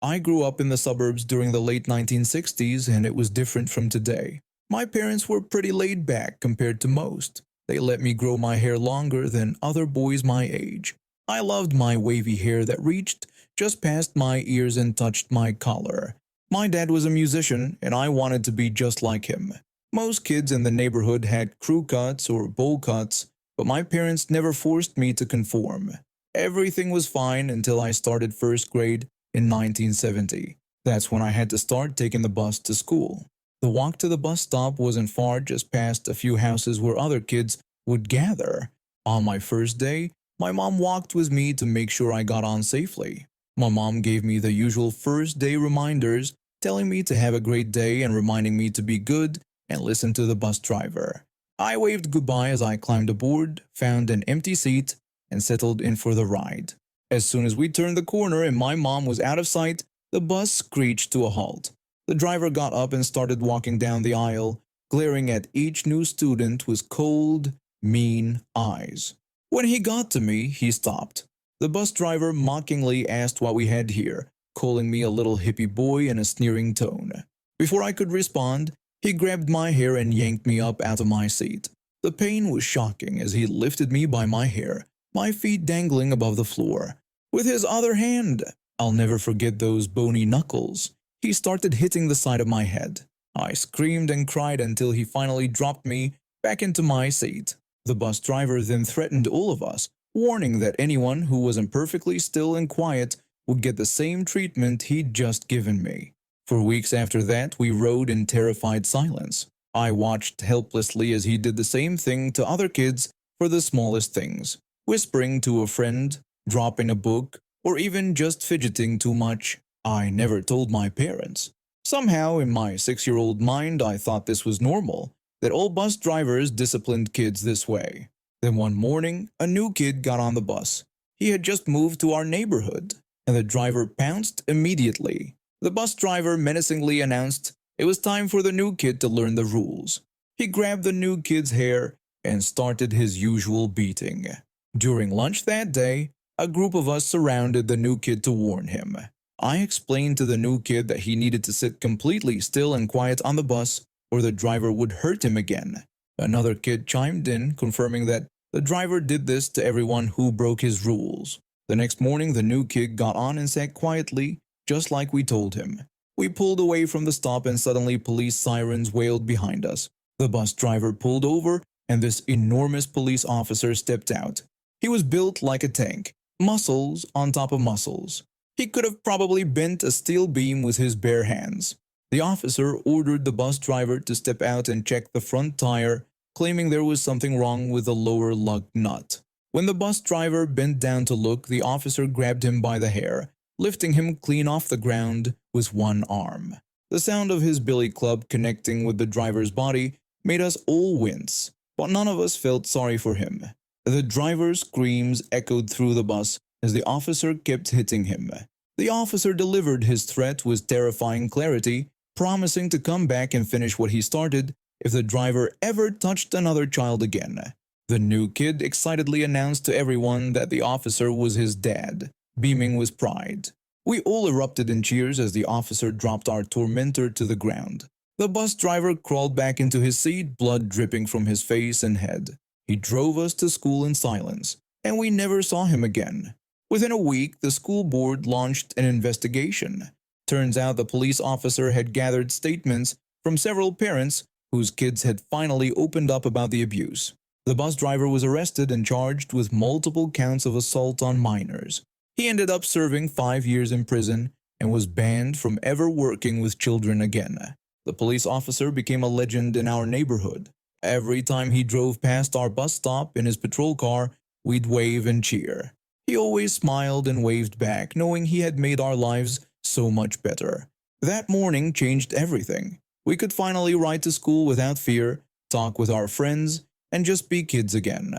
I grew up in the suburbs during the late 1960s and it was different from today. My parents were pretty laid back compared to most. They let me grow my hair longer than other boys my age. I loved my wavy hair that reached just past my ears and touched my collar. My dad was a musician and I wanted to be just like him. Most kids in the neighborhood had crew cuts or bowl cuts, but my parents never forced me to conform. Everything was fine until I started first grade in 1970. That's when I had to start taking the bus to school. The walk to the bus stop wasn't far, just past a few houses where other kids would gather. On my first day, my mom walked with me to make sure I got on safely. My mom gave me the usual first day reminders, telling me to have a great day and reminding me to be good and listen to the bus driver. I waved goodbye as I climbed aboard, found an empty seat, and settled in for the ride. As soon as we turned the corner and my mom was out of sight, the bus screeched to a halt. The driver got up and started walking down the aisle, glaring at each new student with cold, mean eyes. When he got to me, he stopped. The bus driver mockingly asked what we had here, calling me a little hippie boy in a sneering tone. Before I could respond, he grabbed my hair and yanked me up out of my seat. The pain was shocking as he lifted me by my hair, my feet dangling above the floor. With his other hand, I'll never forget those bony knuckles. He started hitting the side of my head. I screamed and cried until he finally dropped me back into my seat. The bus driver then threatened all of us, warning that anyone who wasn't perfectly still and quiet would get the same treatment he'd just given me. For weeks after that, we rode in terrified silence. I watched helplessly as he did the same thing to other kids for the smallest things, whispering to a friend, dropping a book, or even just fidgeting too much. I never told my parents. Somehow, in my 6-year-old mind, I thought this was normal, that all bus drivers disciplined kids this way. Then one morning, a new kid got on the bus. He had just moved to our neighborhood, and the driver pounced immediately. The bus driver menacingly announced it was time for the new kid to learn the rules. He grabbed the new kid's hair and started his usual beating. During lunch that day, a group of us surrounded the new kid to warn him. I explained to the new kid that he needed to sit completely still and quiet on the bus or the driver would hurt him again. Another kid chimed in, confirming that the driver did this to everyone who broke his rules. The next morning, the new kid got on and sat quietly, just like we told him. We pulled away from the stop and suddenly police sirens wailed behind us. The bus driver pulled over and this enormous police officer stepped out. He was built like a tank, muscles on top of muscles. He could have probably bent a steel beam with his bare hands. The officer ordered the bus driver to step out and check the front tire, claiming there was something wrong with the lower lug nut. When the bus driver bent down to look, the officer grabbed him by the hair, lifting him clean off the ground with one arm. The sound of his billy club connecting with the driver's body made us all wince, but none of us felt sorry for him. The driver's screams echoed through the bus as the officer kept hitting him. The officer delivered his threat with terrifying clarity, promising to come back and finish what he started if the driver ever touched another child again. The new kid excitedly announced to everyone that the officer was his dad, beaming with pride. We all erupted in cheers as the officer dropped our tormentor to the ground. The bus driver crawled back into his seat, blood dripping from his face and head. He drove us to school in silence, and we never saw him again. Within a week, the school board launched an investigation. Turns out the police officer had gathered statements from several parents whose kids had finally opened up about the abuse. The bus driver was arrested and charged with multiple counts of assault on minors. He ended up serving 5 years in prison and was banned from ever working with children again. The police officer became a legend in our neighborhood. Every time he drove past our bus stop in his patrol car, we'd wave and cheer. He always smiled and waved back, knowing he had made our lives so much better. That morning changed everything. We could finally ride to school without fear, talk with our friends, and just be kids again.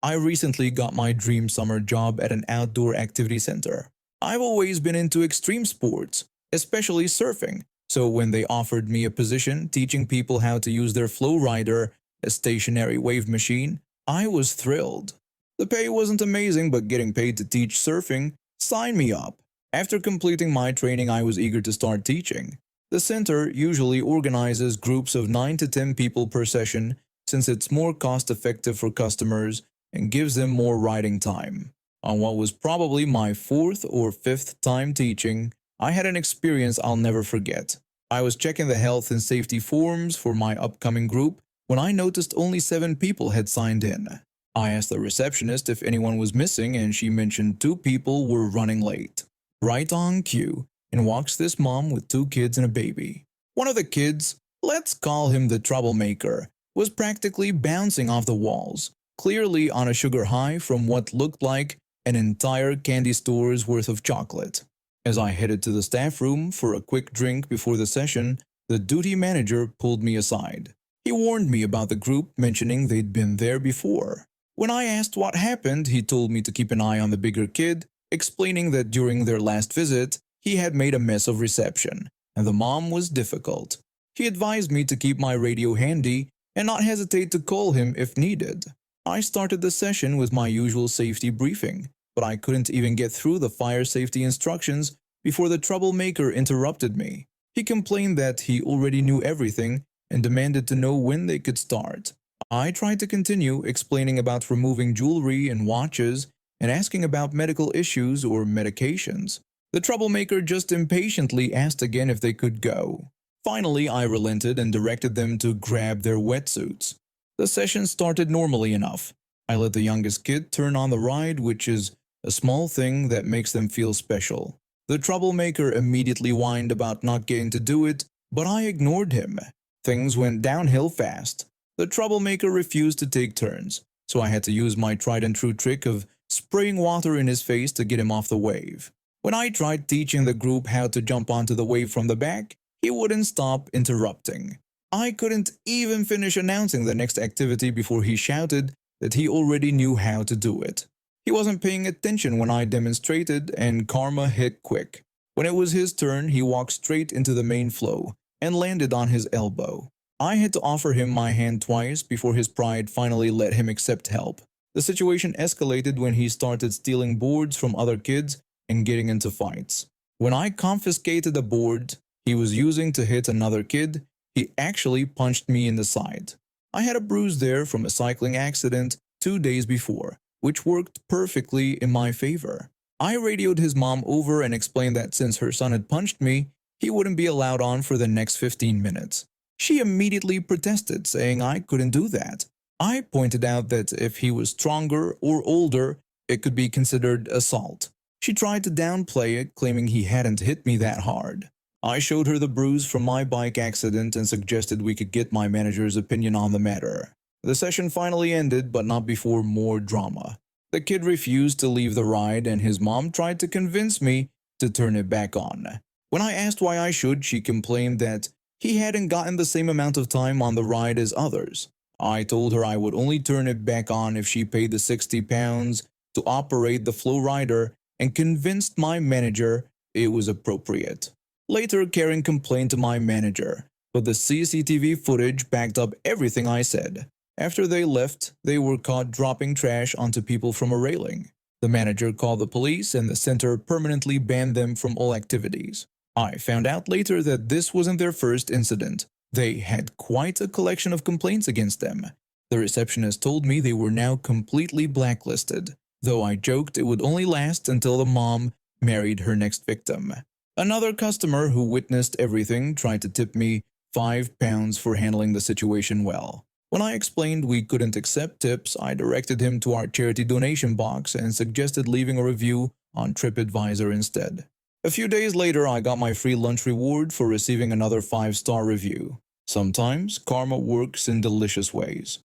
I recently got my dream summer job at an outdoor activity center. I've always been into extreme sports, especially surfing, so when they offered me a position teaching people how to use their flow rider, a stationary wave machine, I was thrilled. The pay wasn't amazing, but getting paid to teach surfing signed me up. After completing my training, I was eager to start teaching. The center usually organizes groups of 9 to 10 people per session since it's more cost effective for customers and gives them more riding time. On what was probably my fourth or fifth time teaching, I had an experience I'll never forget. I was checking the health and safety forms for my upcoming group when I noticed only 7 people had signed in. I asked the receptionist if anyone was missing, and she mentioned 2 people were running late. Right on cue, in walks this mom with 2 kids and a baby. One of the kids, let's call him the troublemaker, was practically bouncing off the walls, clearly on a sugar high from what looked like an entire candy store's worth of chocolate. As I headed to the staff room for a quick drink before the session, the duty manager pulled me aside. He warned me about the group, mentioning they'd been there before. When I asked what happened, he told me to keep an eye on the bigger kid, explaining that during their last visit, he had made a mess of reception, and the mom was difficult. He advised me to keep my radio handy and not hesitate to call him if needed. I started the session with my usual safety briefing, but I couldn't even get through the fire safety instructions before the troublemaker interrupted me. He complained that he already knew everything and demanded to know when they could start. I tried to continue explaining about removing jewelry and watches and asking about medical issues or medications. The troublemaker just impatiently asked again if they could go. Finally, I relented and directed them to grab their wetsuits. The session started normally enough. I let the youngest kid turn on the ride, which is a small thing that makes them feel special. The troublemaker immediately whined about not getting to do it, but I ignored him. Things went downhill fast. The troublemaker refused to take turns, so I had to use my tried and true trick of spraying water in his face to get him off the wave. When I tried teaching the group how to jump onto the wave from the back, he wouldn't stop interrupting. I couldn't even finish announcing the next activity before he shouted that he already knew how to do it. He wasn't paying attention when I demonstrated, and karma hit quick. When it was his turn, he walked straight into the main flow and landed on his elbow. I had to offer him my hand twice before his pride finally let him accept help. The situation escalated when he started stealing boards from other kids and getting into fights. When I confiscated a board he was using to hit another kid, he actually punched me in the side. I had a bruise there from a cycling accident 2 days before, which worked perfectly in my favor. I radioed his mom over and explained that since her son had punched me, he wouldn't be allowed on for the next 15 minutes. She immediately protested, saying I couldn't do that. I pointed out that if he was stronger or older, it could be considered assault. She tried to downplay it, claiming he hadn't hit me that hard. I showed her the bruise from my bike accident and suggested we could get my manager's opinion on the matter. The session finally ended, but not before more drama. The kid refused to leave the ride, and his mom tried to convince me to turn it back on. When I asked why I should, she complained that he hadn't gotten the same amount of time on the ride as others. I told her I would only turn it back on if she paid the £60 to operate the flow rider and convinced my manager it was appropriate. Later, Karen complained to my manager, but the CCTV footage backed up everything I said. After they left, they were caught dropping trash onto people from a railing. The manager called the police, and the center permanently banned them from all activities. I found out later that this wasn't their first incident. They had quite a collection of complaints against them. The receptionist told me they were now completely blacklisted, though I joked it would only last until the mom married her next victim. Another customer who witnessed everything tried to tip me £5 for handling the situation well. When I explained we couldn't accept tips, I directed him to our charity donation box and suggested leaving a review on TripAdvisor instead. A few days later, I got my free lunch reward for receiving another 5-star review. Sometimes, karma works in delicious ways.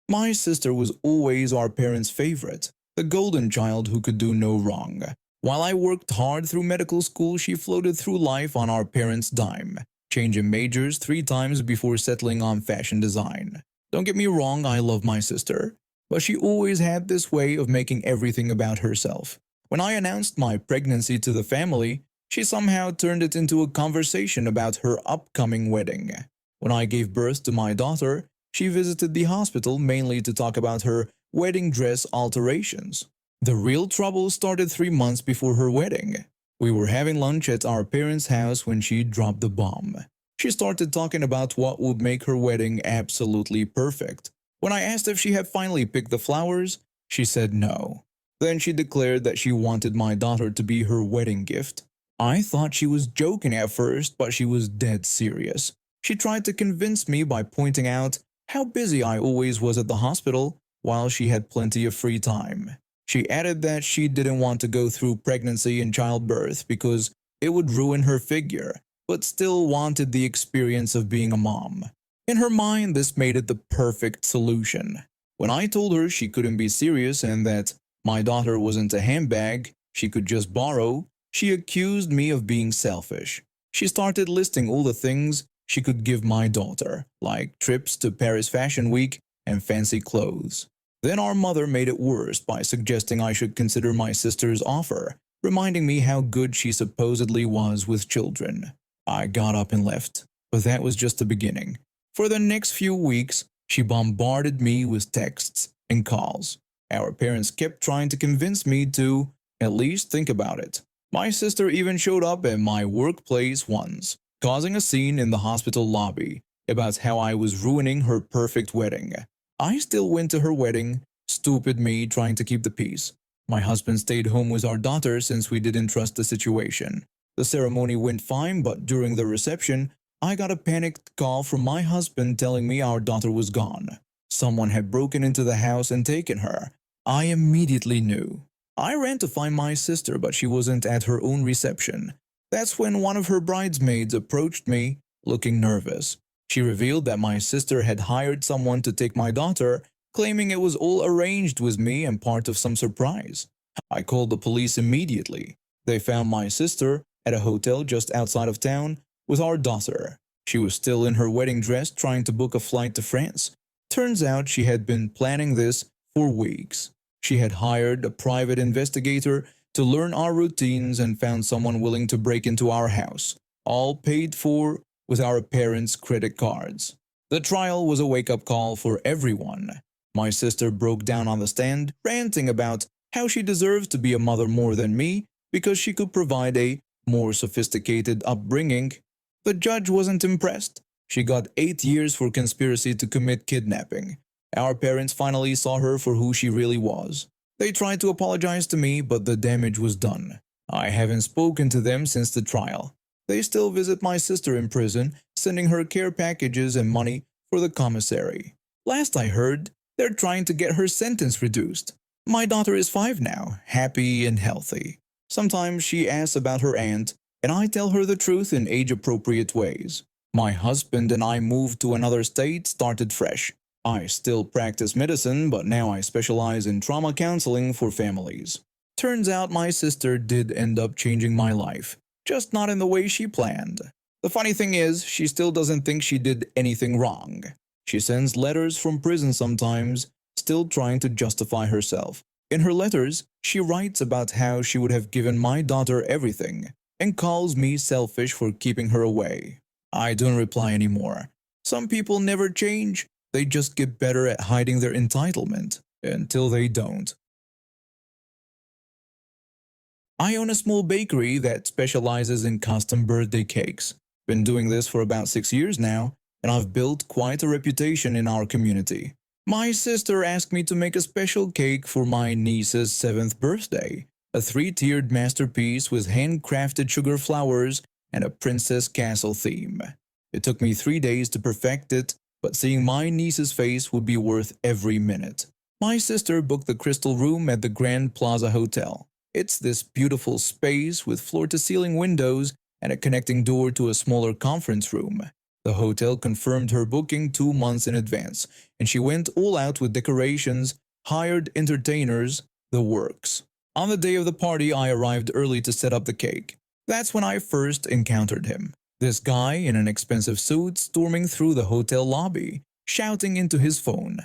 My sister was always our parents' favorite, the golden child who could do no wrong. While I worked hard through medical school, she floated through life on our parents' dime, changing majors 3 times before settling on fashion design. Don't get me wrong, I love my sister, but she always had this way of making everything about herself. When I announced my pregnancy to the family, she somehow turned it into a conversation about her upcoming wedding. When I gave birth to my daughter, She visited the hospital mainly to talk about her wedding dress alterations. The real trouble started 3 months before her wedding. We were having lunch at our parents' house when she dropped the bomb. She started talking about what would make her wedding absolutely perfect. When I asked if she had finally picked the flowers, she said no. Then she declared that she wanted my daughter to be her wedding gift. I thought she was joking at first, but she was dead serious. She tried to convince me by pointing out how busy I always was at the hospital while she had plenty of free time. She added that she didn't want to go through pregnancy and childbirth because it would ruin her figure, but still wanted the experience of being a mom. In her mind, this made it the perfect solution. When I told her she couldn't be serious and that my daughter wasn't a handbag she could just borrow, she accused me of being selfish. She started listing all the things she could give my daughter, like trips to Paris Fashion Week and fancy clothes. Then our mother made it worse by suggesting I should consider my sister's offer, reminding me how good she supposedly was with children. I got up and left, but that was just the beginning. For the next few weeks, she bombarded me with texts and calls. Our parents kept trying to convince me to at least think about it. My sister even showed up at my workplace once, causing a scene in the hospital lobby about how I was ruining her perfect wedding. I still went to her wedding, stupid me trying to keep the peace. My husband stayed home with our daughter since we didn't trust the situation. The ceremony went fine, but during the reception, I got a panicked call from my husband telling me our daughter was gone. Someone had broken into the house and taken her. I immediately knew. I ran to find my sister, but she wasn't at her own reception. That's when one of her bridesmaids approached me, looking nervous. She revealed that my sister had hired someone to take my daughter, claiming it was all arranged with me and part of some surprise. I called the police immediately. They found my sister at a hotel just outside of town with our daughter. She was still in her wedding dress trying to book a flight to France. Turns out she had been planning this for weeks. She had hired a private investigator to learn our routines and found someone willing to break into our house, all paid for with our parents' credit cards. The trial was a wake-up call for everyone. My sister broke down on the stand, ranting about how she deserves to be a mother more than me because she could provide a more sophisticated upbringing. The judge wasn't impressed. She got 8 years for conspiracy to commit kidnapping. Our parents finally saw her for who she really was. They tried to apologize to me, but the damage was done. I haven't spoken to them since the trial. They still visit my sister in prison, sending her care packages and money for the commissary. Last I heard, they're trying to get her sentence reduced. My daughter is 5 now, happy and healthy. Sometimes she asks about her aunt, and I tell her the truth in age-appropriate ways. My husband and I moved to another state, started fresh. I still practice medicine, but now I specialize in trauma counseling for families. Turns out my sister did end up changing my life, just not in the way she planned. The funny thing is, she still doesn't think she did anything wrong. She sends letters from prison sometimes, still trying to justify herself. In her letters, she writes about how she would have given my daughter everything, and calls me selfish for keeping her away. I don't reply anymore. Some people never change. They just get better at hiding their entitlement, until they don't. I own a small bakery that specializes in custom birthday cakes. Been doing this for about 6 years now, and I've built quite a reputation in our community. My sister asked me to make a special cake for my niece's 7th birthday, a 3-tiered masterpiece with handcrafted sugar flowers and a princess castle theme. It took me 3 days to perfect it, but seeing my niece's face would be worth every minute. My sister booked the Crystal Room at the Grand Plaza Hotel. It's this beautiful space with floor-to-ceiling windows and a connecting door to a smaller conference room. The hotel confirmed her booking 2 months in advance, and she went all out with decorations, hired entertainers, the works. On the day of the party, I arrived early to set up the cake. That's when I first encountered him. This guy in an expensive suit storming through the hotel lobby, shouting into his phone.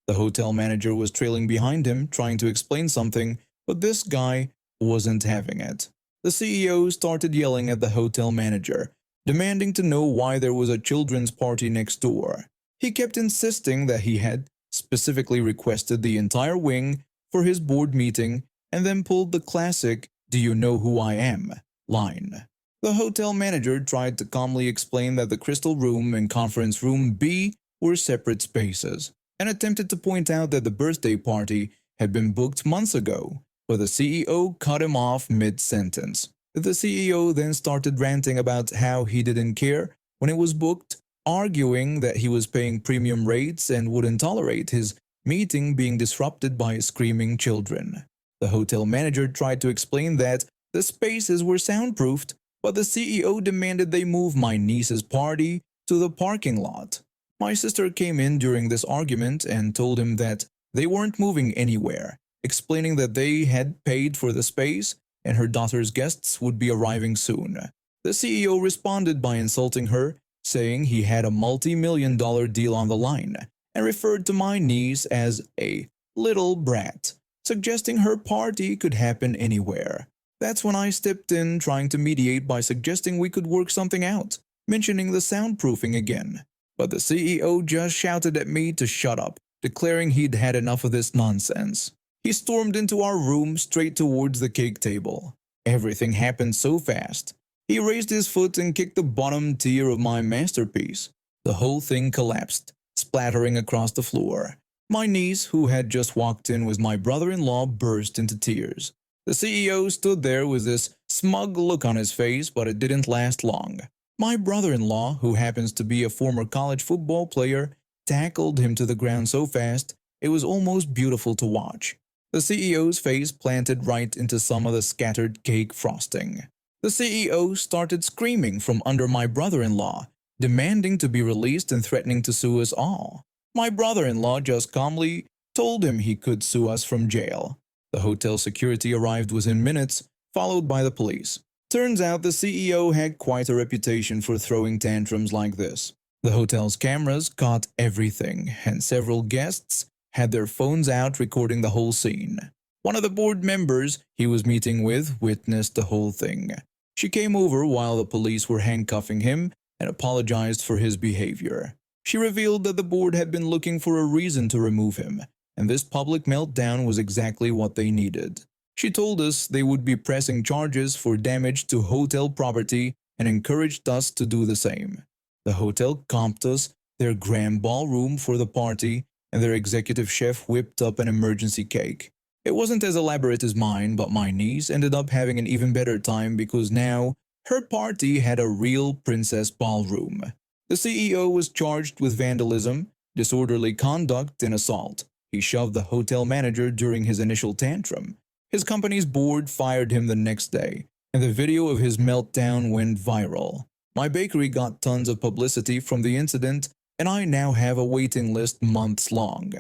The hotel manager was trailing behind him, trying to explain something, but this guy wasn't having it. The CEO started yelling at the hotel manager, demanding to know why there was a children's party next door. He kept insisting that he had specifically requested the entire wing for his board meeting and then pulled the classic "Do you know who I am?" line. The hotel manager tried to calmly explain that the Crystal Room and Conference Room B were separate spaces, and attempted to point out that the birthday party had been booked months ago, but the CEO cut him off mid-sentence. The CEO then started ranting about how he didn't care when it was booked, arguing that he was paying premium rates and wouldn't tolerate his meeting being disrupted by screaming children. The hotel manager tried to explain that the spaces were soundproofed, but the CEO demanded they move my niece's party to the parking lot. My sister came in during this argument and told him that they weren't moving anywhere, explaining that they had paid for the space and her daughter's guests would be arriving soon. The CEO responded by insulting her, saying he had a multi-million-dollar deal on the line, and referred to my niece as a little brat, suggesting her party could happen anywhere. That's when I stepped in, trying to mediate by suggesting we could work something out, mentioning the soundproofing again. But the CEO just shouted at me to shut up, declaring he'd had enough of this nonsense. He stormed into our room straight towards the cake table. Everything happened so fast. He raised his foot and kicked the bottom tier of my masterpiece. The whole thing collapsed, splattering across the floor. My niece, who had just walked in with my brother-in-law, burst into tears. The CEO stood there with this smug look on his face, but it didn't last long. My brother-in-law, who happens to be a former college football player, tackled him to the ground so fast it was almost beautiful to watch. The CEO's face planted right into some of the scattered cake frosting. The CEO started screaming from under my brother-in-law, demanding to be released and threatening to sue us all. My brother-in-law just calmly told him he could sue us from jail. The hotel security arrived within minutes, followed by the police. Turns out the CEO had quite a reputation for throwing tantrums like this. The hotel's cameras caught everything, and several guests had their phones out recording the whole scene. One of the board members he was meeting with witnessed the whole thing. She came over while the police were handcuffing him and apologized for his behavior. She revealed that the board had been looking for a reason to remove him, and this public meltdown was exactly what they needed. She told us they would be pressing charges for damage to hotel property and encouraged us to do the same. The hotel comped us their grand ballroom for the party, and their executive chef whipped up an emergency cake. It wasn't as elaborate as mine, but my niece ended up having an even better time because now her party had a real princess ballroom. The CEO was charged with vandalism, disorderly conduct, and assault. He shoved the hotel manager during his initial tantrum. His company's board fired him the next day, and the video of his meltdown went viral. My bakery got tons of publicity from the incident, and I now have a waiting list months long.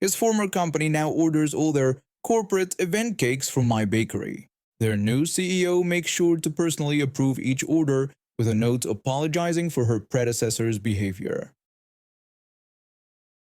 His former company now orders all their corporate event cakes from my bakery. Their new CEO makes sure to personally approve each order with a note apologizing for her predecessor's behavior.